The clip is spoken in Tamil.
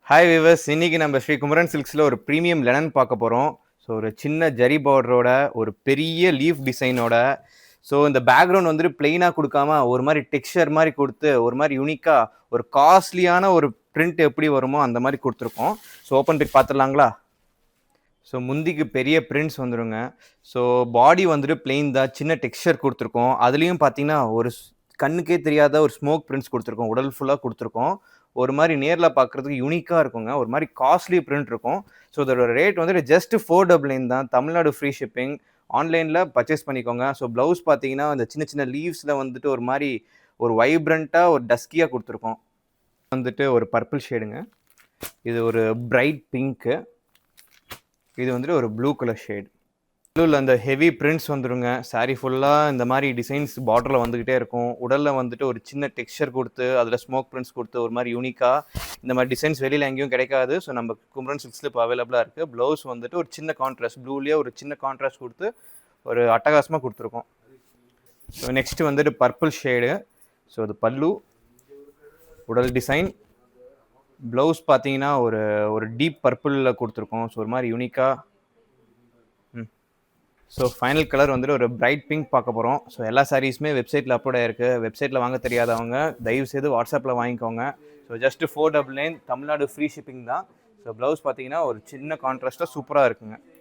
ஹாய் விவர்ஸ், இன்னைக்கு நம்ம ஸ்ரீ குமரன் சில்க்ஸில் ஒரு ப்ரீமியம் லெனன் பார்க்க போகிறோம். ஸோ ஒரு சின்ன ஜரி பார்டரோட ஒரு பெரிய லீஃப் டிசைனோட. ஸோ இந்த பேக்ரவுண்ட் வந்துட்டு பிளெயினாக கொடுக்காம ஒரு மாதிரி டெக்ஸ்சர் மாதிரி கொடுத்து ஒரு மாதிரி யூனிக்காக ஒரு காஸ்ட்லியான ஒரு பிரிண்ட் எப்படி வருமோ அந்த மாதிரி கொடுத்துருக்கோம். ஸோ ஓப்பன் பிக் பார்த்துடலாங்களா? ஸோ முந்திக்கு பெரிய பிரிண்ட்ஸ் வந்துடுங்க. ஸோ பாடி வந்துட்டு பிளெயின் தான், சின்ன டெக்ஸ்சர் கொடுத்துருக்கோம். அதுலேயும் பார்த்தீங்கன்னா ஒரு கண்ணுக்கே தெரியாத ஒரு ஸ்மோக் பிரிண்ட்ஸ் கொடுத்துருக்கோம். உடல் ஃபுல்லாக கொடுத்துருக்கோம். ஒரு மாதிரி நேரில் பார்க்குறதுக்கு யூனிக்காக இருக்குங்க. ஒரு மாதிரி காஸ்ட்லி பிரிண்ட் இருக்கும். ஸோ இதோட ரேட் வந்துட்டு ஜஸ்ட் 499 தான். Tamil Nadu free shipping. ஆன்லைனில் பர்ச்சேஸ் பண்ணிக்கோங்க. ஸோ ப்ளவுஸ் பார்த்தீங்கன்னா அந்த சின்ன சின்ன லீவ்ஸில் வந்துட்டு ஒரு மாதிரி ஒரு வைப்ரண்ட்டாக ஒரு டஸ்கியாக கொடுத்துருக்கோம். வந்துட்டு ஒரு பர்பிள் ஷேடுங்க. இது ஒரு பிரைட் பிங்க்கு. இது வந்துட்டு ஒரு ப்ளூ கலர் ஷேட். ப்ளூவில் அந்த ஹெவி பிரிண்ட்ஸ் வந்துடுங்க. சாரீ ஃபுல்லாக இந்த மாதிரி டிசைன்ஸ் பார்டரில் வந்துக்கிட்டே இருக்கும். உடலில் வந்துட்டு ஒரு சின்ன டெக்ஸ்சர் கொடுத்து அதில் ஸ்மோக் பிரிண்ட்ஸ் கொடுத்து ஒரு மாதிரி யூனிக்காக இந்த மாதிரி டிசைன்ஸ் வெளியில் எங்கேயும் கிடைக்காது. ஸோ நம்ம குமரன் சில்க்ஸில் இப்போ அவைலபிளாக இருக்குது. ப்ளவுஸ் வந்துட்டு ஒரு சின்ன கான்ட்ராஸ்ட் ப்ளூலேயே ஒரு சின்ன கான்ட்ராஸ்ட் கொடுத்து ஒரு அட்டகாசமாக கொடுத்துருக்கோம். ஸோ நெக்ஸ்ட்டு வந்துட்டு பர்பிள் ஷேடு. ஸோ அது பல்லு, உடல் டிசைன். ப்ளவுஸ் பார்த்தீங்கன்னா ஒரு ஒரு டீப் பர்பிளில் கொடுத்துருக்கோம். ஸோ ஒரு மாதிரி யூனிக்காக. ஸோ ஃபைனல் கலர் வந்துட்டு ஒரு பிரைட் பிங்க் பார்க்க போகிறோம். ஸோ எல்லா சாரீஸுமே வெப்சைட்டில் அப்லோட் ஆகிருக்கு. வெப்சைட்டில் வாங்க தெரியாதவங்க தயவுசெய்து வாட்ஸ்அப்பில் வாங்கிக்கோங்க. So just 499 Tamil Nadu free shipping தான். ஸோ ப்ளவுஸ் பார்த்தீங்கன்னா ஒரு சின்ன கான்ட்ராஸ்ட்டாக சூப்பராக இருக்குங்க.